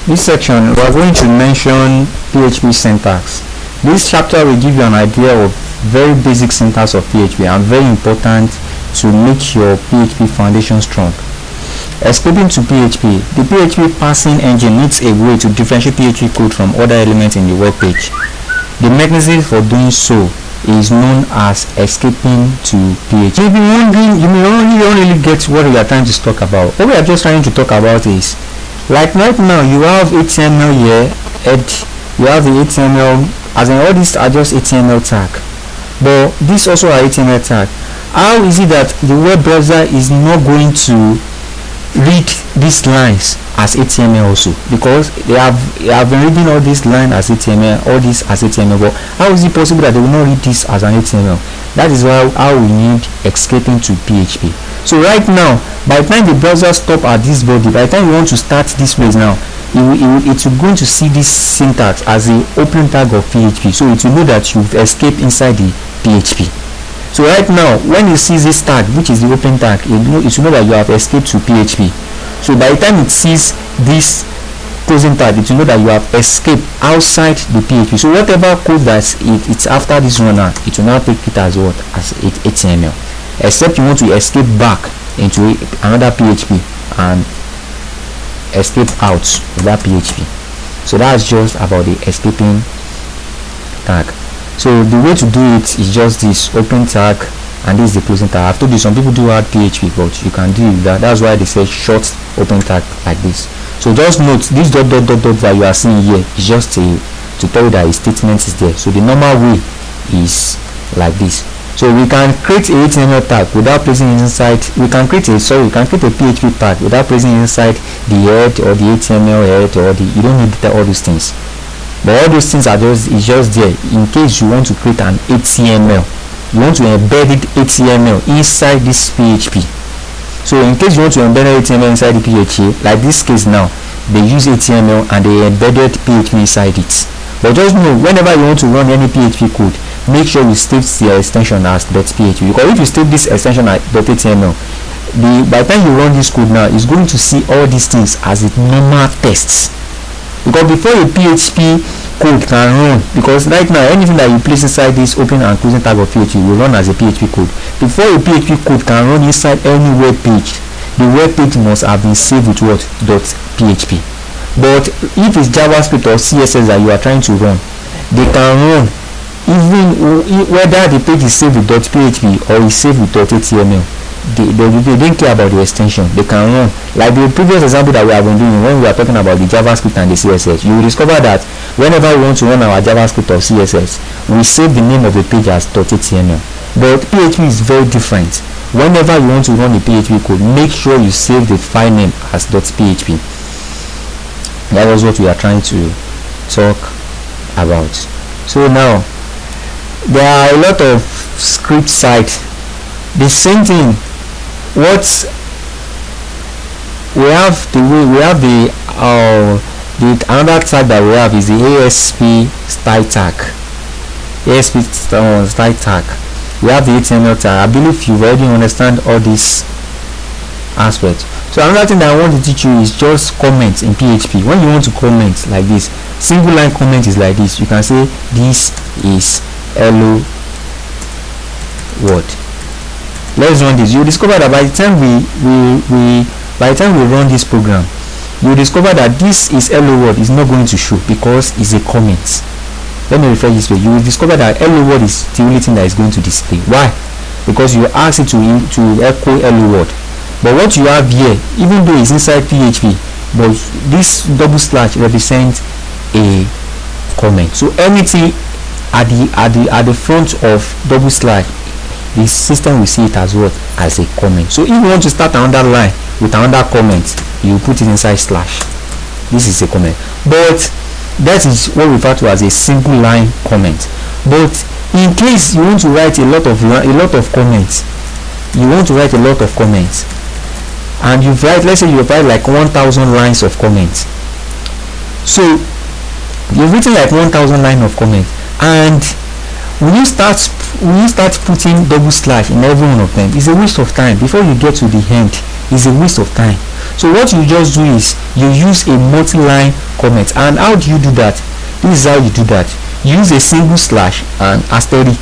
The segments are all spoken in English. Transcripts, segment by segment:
This section we are going to mention PHP syntax. This chapter will give you an idea of very basic syntax of PHP and very important to make your PHP foundation strong. Escaping to PHP. The PHP parsing engine needs a way to differentiate PHP code from other elements in the web page. The mechanism for doing so is known as escaping to PHP. You may be wondering, you don't really get what we are trying to talk about. What we are just trying to talk about is, like right now, you have HTML here, and you have the HTML, as in all these are just HTML tag, but this also are HTML tag. How is it that the web browser is not going to read these lines as HTML also? Because they have been reading all these lines as HTML, all this as HTML, but how is it possible that they will not read this as an HTML? That is why how we need escaping to PHP. So right now, by the time the browser stop at this body, by the time you want to start this page now, it's going to see this syntax as the opening tag of PHP, so it will know that you've escaped inside the PHP. So right now, when it sees this tag, which is the open tag, it will know that you have escaped to PHP. So by the time it sees this closing tag, it will know that you have escaped outside the PHP. So whatever code that it's after this runner, it will now take it as what? As HTML. Except you want to escape back into another PHP and escape out of that PHP. So that's just about the escaping tag. So the way to do it is just this open tag and this is the closing tag. I've told you some people do add PHP, but you can do that. That's why they say short open tag like this. So just note this dot that you are seeing here is just to tell you that a statement is there. So the normal way is like this. So we can create a HTML tag without placing it inside. We can create a PHP tag without placing it inside the head or the HTML head or the. You don't need all those things. But all those things are just there in case you want to create an HTML. You want to embed it HTML inside this PHP. So in case you want to embed HTML inside the PHP, like this case now, they use HTML and they embedded PHP inside it. But just know, whenever you want to run any PHP code, make sure you save the extension as .php, because if you save this extension as .html, by the time you run this code now, it's going to see all these things as it normal tests. Because before a PHP code can run, because right now anything that you place inside this open and closing tag of PHP will run as a PHP code. Before a PHP code can run inside any web page, the web page must have been saved with what? .php. But if it's JavaScript or CSS that you are trying to run, they can run even whether the page is saved with .php or is saved with .html. They don't care about the extension. They can run. Like the previous example that we have been doing when we are talking about the JavaScript and the CSS, you will discover that whenever we want to run our JavaScript or CSS, we save the name of the page as .html. But PHP is very different. Whenever you want to run the PHP code, make sure you save the file name as .php. That was what we are trying to talk about. So now, there are a lot of script sites. The same thing. What we have the another tag that we have is the ASP style tag. ASP style tag. We have the HTML tag. I believe you already understand all these aspects. So another thing that I want to teach you is just comments in PHP. When you want to comment like this, single line comment is like this. You can say this is hello world. Let's run this. You discover that by the time we run this program, you discover that this is hello world is not going to show because it's a comment. Let me refresh this way. You will discover that hello world is the only thing that is going to display. Why? Because you ask it to echo hello world. But what you have here, even though it's inside PHP, but this double slash represents a comment. So anything at the front of double slash, the system will see it as what? As a comment. So if you want to start another line with another comment, you put it inside slash. This is a comment. But that is what we refer to as a single line comment. But in case you want to write a lot of comments, and let's say you write like 1,000 lines of comments. So you've written like 1,000 lines of comments, and when you start putting double slash in every one of them, it's a waste of time. Before you get to the end, it's a waste of time. So what you just do is you use a multi-line comment. And how do you do that? This is how you do that. You use a single slash and asterisk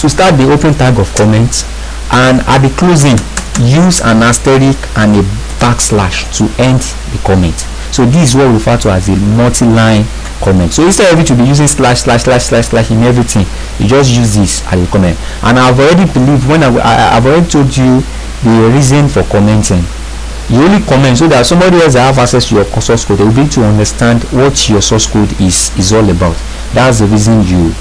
to start the open tag of comments, and at the closing use an asterisk and a backslash to end the comment. So this is what we refer to as a multi-line comment. So instead of you to be using slash slash slash slash slash in everything, you just use this as a comment. And I've already believed when I've already told you the reason for commenting. You only comment so that somebody else that have access to your source code, they will be able to understand what your source code is all about. That's the reason you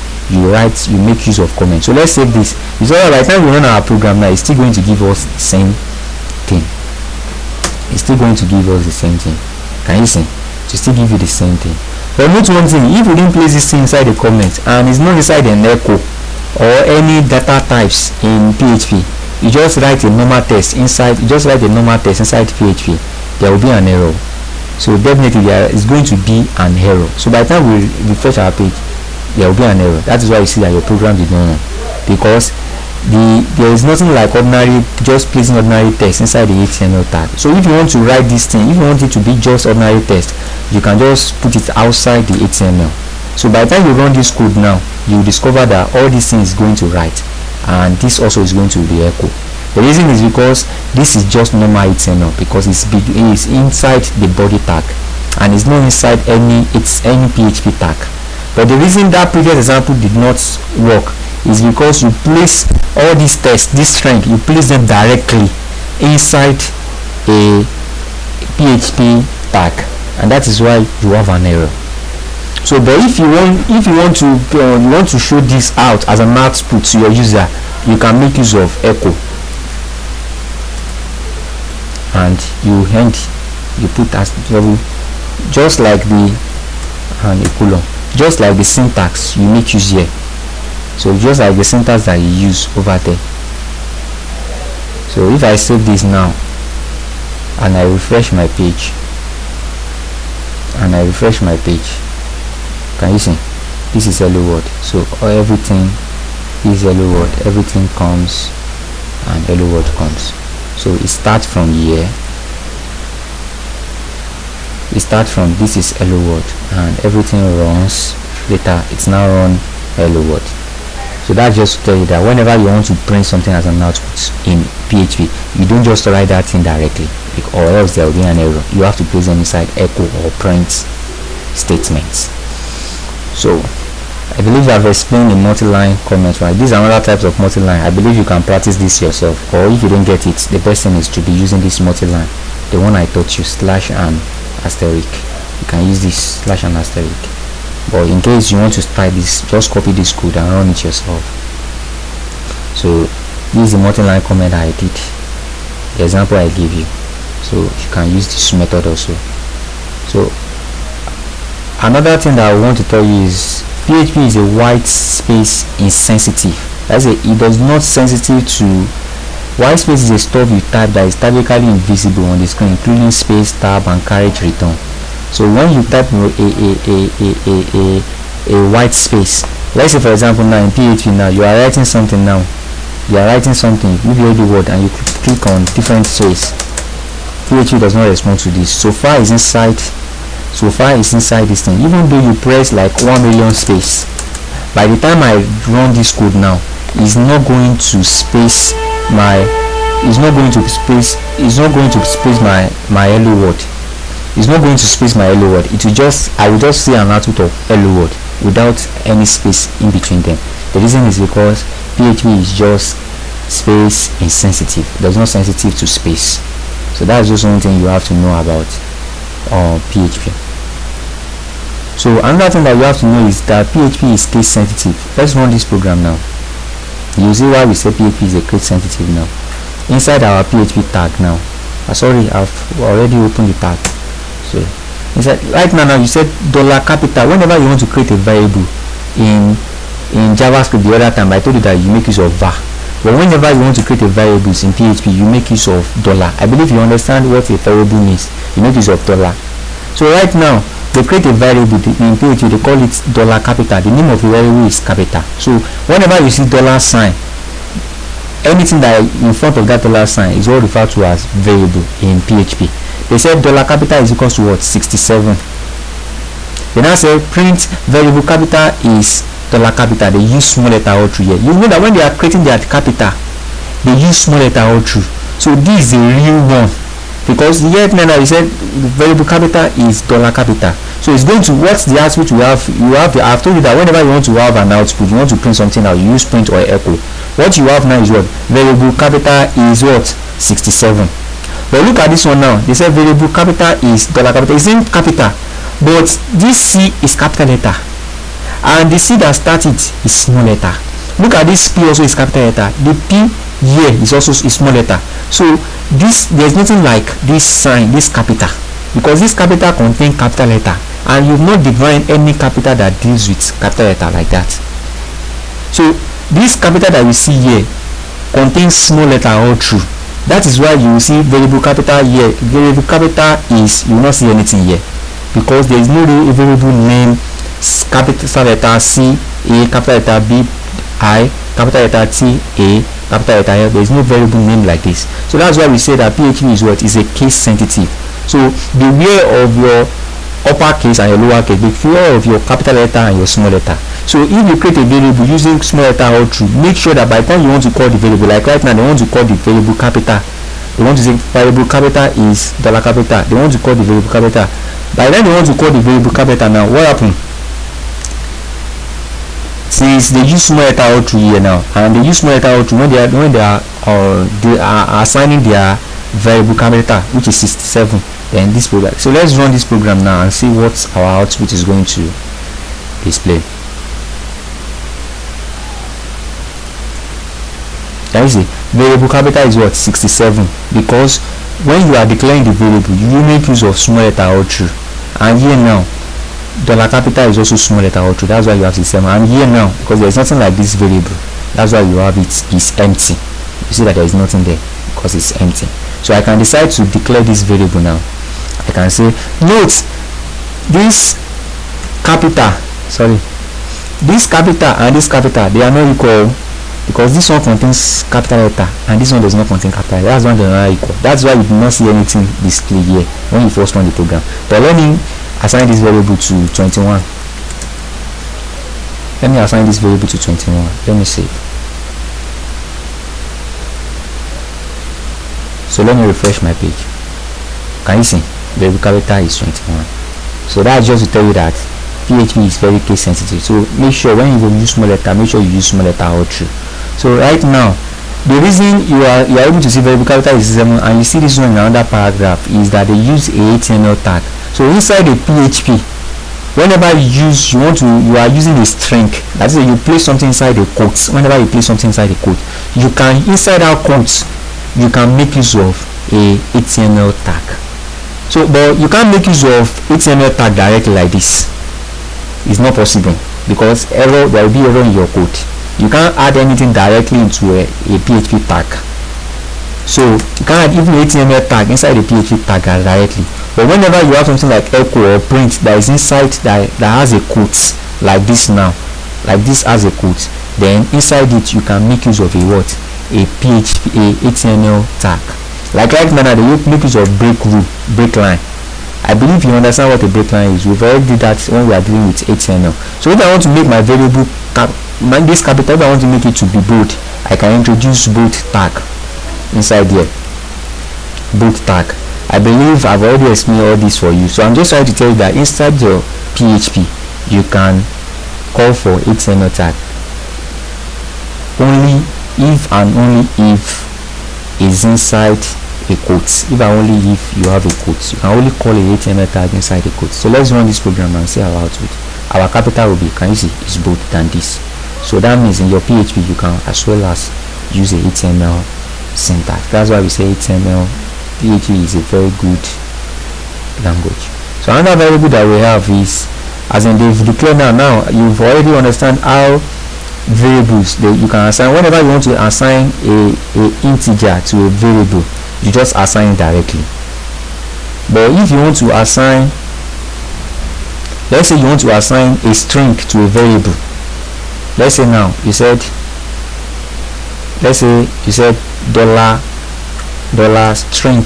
make use of comments. So let's save this. It's all right. By the time we run our program now, it's still going to give us the same thing. It's still going to give us the same thing. Can you see? To still give you the same thing. But note one thing: if we didn't place this thing inside the comment and it's not inside an echo or any data types in PHP, you just write a normal text inside. You just write a normal text inside PHP. There will be an error. So definitely there is going to be an error. So by the time we refresh our page, there will be an error. That is why you see that your program did not run, because there is nothing like ordinary just placing ordinary text inside the HTML tag. So if you want to write this thing, if you want it to be just ordinary text, you can just put it outside the HTML. So by the time you run this code now, you will discover that all these things is going to write, and this also is going to be echo. The reason is because this is just normal HTML, because it's inside the body tag and it's not inside any PHP tag. But the reason that previous example did not work is because you place all these text, this string, you place them directly inside a PHP tag, and that is why you have an error. So but if you want to show this out as an output to your user, you can make use of echo, and you put as just like the and a colon, just like the syntax you make use here. So just like the syntax that you use over there. So if I save this now and I refresh my page, can you see this is hello world? So everything is hello world, everything comes and hello world comes. So it starts from here, this is hello world, and everything runs later. It's now run hello world. So that's just to tell you that whenever you want to print something as an output in PHP, you don't just write that thing directly, or else there will be an error. You have to place them inside echo or print statements. So I believe I've explained the multi-line comment, right? These are other types of multi-line. I believe you can practice this yourself, or if you don't get it, the best thing is to be using this multi-line, the one I taught you, slash and asterisk. You can use this slash and asterisk. But in case you want to try this, just copy this code and run it yourself. So this is the multi-line comment I did, the example I gave you. So you can use this method also. So another thing that I want to tell you is PHP is a white space insensitive. That's it does not sensitive to white space. Is a stuff you type that is typically invisible on the screen, including space, tab, and carriage return. So when you type a white space, let's say for example now in PHP, now you are writing something, if you read the word and you click on different space, PHP does not respond to this. So far is inside this thing. Even though you press like 1 million space, by the time I run this code now, it's not going to space my hello world. It's not going to space my hello world. I will just see an output of hello world without any space in between them. The reason is because PHP is just space insensitive. It does not sensitive to space. So that's just one thing you have to know about PHP. So another thing that you have to know is that PHP is case sensitive. Let's run this program now. You see why we say PHP is a case sensitive now. Inside our PHP tag now. Sorry, I've already opened the tag. So inside right now you said $capital. Whenever you want to create a variable in JavaScript the other time, I told you that you make use of var. But whenever you want to create a variables in PHP, you make use of $. I believe you understand what a variable means. You make use of $. So right now they create a variable in PHP, they call it $capital. The name of the variable is capital. So whenever you see $sign, anything that in front of that $sign is all referred to as variable in PHP. they said dollar capital is equals to what? 67. They now say print variable capital is dollar capital. They use small letter all through here. You know that when they are creating their capital, they use small letter all through. So this is a real one, because here now you said variable capital is dollar capital. So it's going to, what's the output you have? I've told you that whenever you want to have an output, you want to print something out, you use print or echo. What you have now is what? Variable capital is what? 67. But look at this one now. They said variable capital is dollar capital. It's in capital, but this C is capital letter, and the C that starts it is small letter. Look at this P also is capital letter. The P here is also a small letter. So this, there's nothing like this sign, this capital, because this capital contains capital letter, and you've not defined any capital that deals with capital letter like that. So this capital that we see here contains small letter all through. That is why you will see variable capital here. Variable capital is, you will not see anything here, because there is no variable name capital letter C A, capital letter B I, capital letter T A, capital letter L. There is no variable name like this. So that's why we say that PHP is what? Is a case sensitive. So beware of your uppercase and your lowercase. Beware of your capital letter and your small letter. So if you create a variable using small letter all through, make sure that by the time you want to call the variable, like right now they want to call the variable capital, they want to say variable capital is dollar capital, they want to call the variable capital. By then they want to call the variable capital. Now what happened? Since they use small letter all through here now, and they use small letter all through when they are assigning their variable capital, which is 67, then this program. So let's run this program now and see what our output is going to display. That is it. Variable capital is what? 67, because when you are declaring the variable, you make use of small letter all through, and here now dollar capital is also small letter all through. That's why you have 67. And here now, because there is nothing like this variable, that's why you have it is empty. You see that there is nothing there because it's empty. So I can decide to declare this variable now. I can say, note this capital, this capital and this capital, they are not equal, because this one contains capital letter and this one does not contain capital letter. That's why they are not equal. That's why you do not see anything displayed here when you first run the program. But let me assign this variable to 21. Let me assign this variable to 21. Let me see. So let me refresh my page. Can you see? Variable capital is 21. So that's just to tell you that PHP is very case sensitive. So make sure when you use small letter, make sure you use small letter all through. So right now, the reason you are able to see variable capital is 7, and you see this one in another paragraph, is that they use a HTML tag. So inside the PHP, whenever you are using a string, that is, you place something inside the quotes. Whenever you place something inside the quote, you can, inside our quotes, you can make use of a HTML tag. So, but you can't make use of HTML tag directly like this. It's not possible, because there will be error in your code. You can't add anything directly into a PHP tag. So you can't add even HTML tag inside the PHP tag directly. But whenever you have something like echo or print that is inside that has a quote like this now, like this has a quote, then inside it you can make use of a what? A HTML tag. Like right now they make use of break rule, break line. I believe you understand what a break line is. We've already did that when we are dealing with HTML. So if I want to make my variable this capital, if I want to make it to be bold, I can introduce bold tag inside here. Bold tag. I believe I've already explained all this for you. So I'm just trying to tell you that inside your PHP you can call for HTML tag only if and only if is inside a quote. If and only if you have a quote, you can only call a HTML tag inside a quote. So let's run this program and see our output. Our capital will be, can you see, is bold than this. So that means in your PHP you can as well as use a HTML syntax. That's why we say HTML PHP is a very good language. So another variable that we have is, as in they've declared now you've already understand how variables you can assign. Whenever you want to assign a integer to a variable, you just assign it directly. But if you want to assign, let's say you want to assign a string to a variable, let's say now you said $string,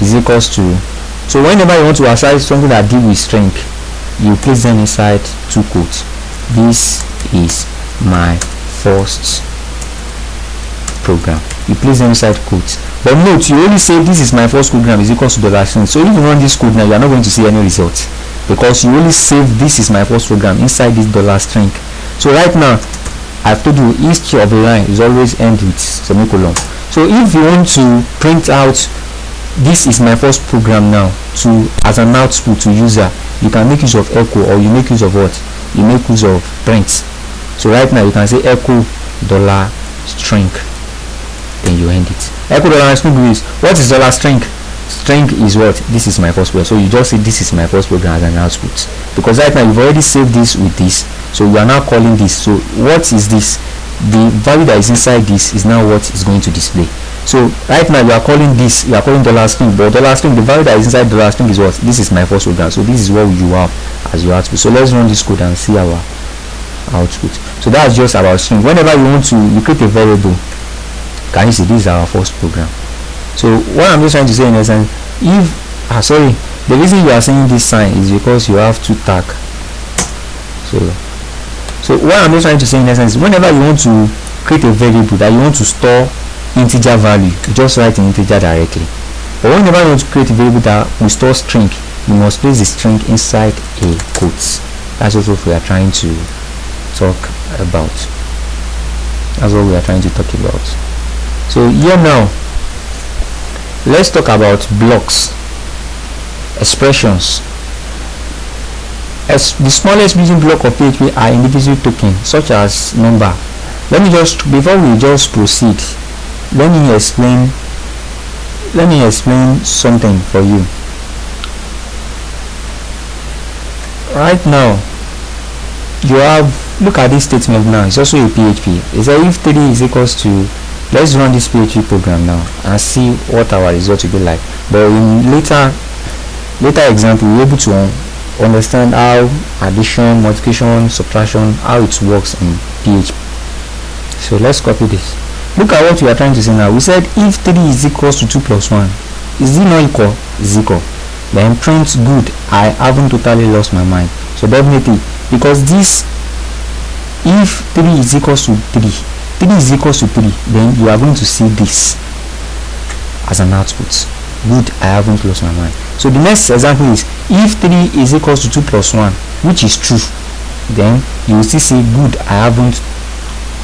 is equals to, so whenever you want to assign something that deal with string, you place them inside two quotes. This is my first program. You place them inside quotes. But note, you only say this is my first program is equals to $string. So if you run this code now, you are not going to see any results, because you only save this is my first program inside this $string. So right now, I've told you each of the line is always end with semicolon. So if you want to print out this is my first program now to as an output to user, you can make use of echo, or you make use of what? You make use of print. So right now you can say echo $string, then you end it. Echo $string is, what is $string? String is what? This is my first program. So you just say this is my first program as an output, because right now you've already saved this with this, so you are now calling this. So what is this? The value that is inside this is now what is going to display. So right now you are calling this, you are calling $string, but $string, the value that is inside $string is what? This is my first program. So this is what you have as your output. So let's run this code and see our output. So that's just about string. Whenever you want to, you create a variable. Can you see this is our first program? So what I'm just trying to say in essence, if the reason you are saying this sign is because you have two tag. So what I'm just trying to say in essence, whenever you want to create a variable that you want to store integer value, you just write an integer directly. But whenever you want to create a variable that will store string, you must place the string inside a quotes. That's also what we are trying to talk about. So here now, let's talk about blocks, expressions. As the smallest building block of PHP are individual tokens such as number. Let me just, before we just proceed, let me explain something for you. Right now, you have, look at this statement now. It's also a PHP. It says if 3 is equals to, let's run this PHP program now and see what our result will be like. But in later example, we're able to understand how addition, multiplication, subtraction, how it works in PHP. So let's copy this. Look at what we are trying to say now. We said if 3 is equals to 2 plus 1, is it not equal? Is equal. Then print good. I haven't totally lost my mind. So definitely, because this, if 3 is equals to 3 is equals to 3, then you are going to see this as an output. Good, I haven't lost my mind. So the next example is if 3 is equals to 2 plus 1, which is true, then you will still say good, I haven't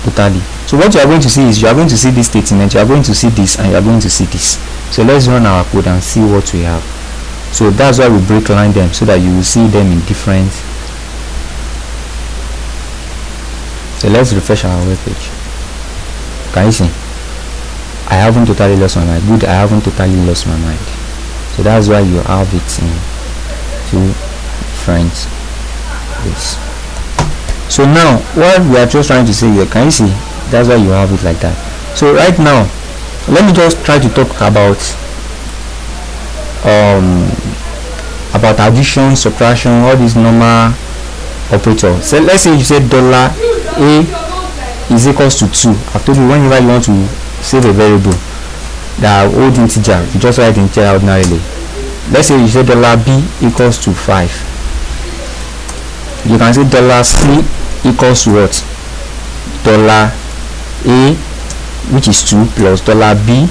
totally. So what you are going to see is you are going to see this statement, you are going to see this, and you are going to see this. So let's run our code and see what we have. So that's why we break line them, so that you will see them in different. So let's refresh our web page. Can you see? I haven't totally lost my mind. Good, I haven't totally lost my mind. So that's why you have it in two different ways. So now what we are just trying to say here, can you see? That's why you have it like that. So right now, let me just try to talk about addition, subtraction, all these normal operators. So let's say you say $A is equals to 2. I've told you whenever you want to save a variable that old integer, you just write integer ordinarily. Let's say you say $B equals to 5. You can say $C equals to what? $A, which is 2, plus $B,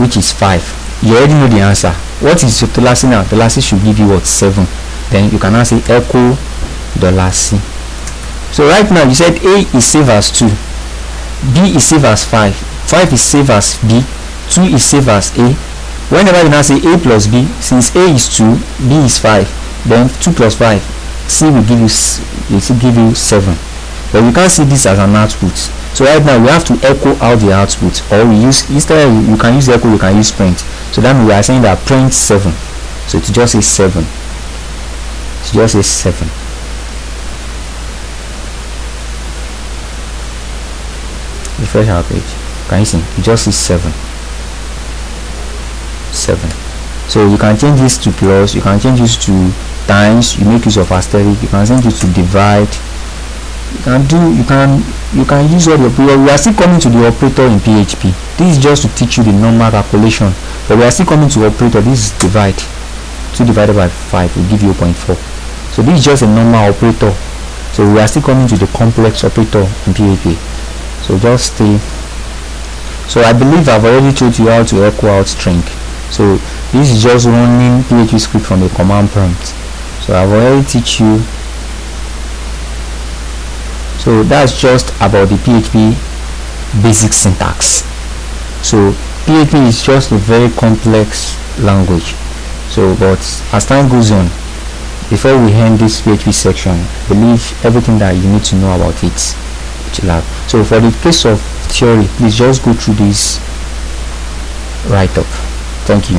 which is 5. You already know the answer. What is your $C now? $C should give you what? 7. Then you can now say echo $C. So right now you said A is saved as 2, B is saved as 5, 5 is saved as B, 2 is saved as A. Whenever you now say A plus B, since A is 2, B is 5, then 2 plus 5, C will give you 7. But you can't see this as an output. So right now we have to echo out the output, or we use, instead you can use echo, you can use print. So then we are saying that print 7. So to just say 7. To just say 7. Refresh our page. Can you see? You just see 7. So you can change this to plus, you can change this to times, you make use of asterisk, you can change it to divide, you can use all the operator. We are still coming to the operator in PHP. This is just to teach you the normal calculation But we are still coming to operator. This is divide. 2 divided by 5 will give you 0.4. So this is just a normal operator. So we are still coming to the complex operator in PHP. So just stay. So I believe I've already told you how to echo out string. So this is just running PHP script from the command prompt. So I've already teach you. So that's just about the PHP basic syntax. So PHP is just a very complex language. So but as time goes on, before we end this PHP section, I believe everything that you need to know about it will have. So for the case of theory, please just go through this write-up. Thank you.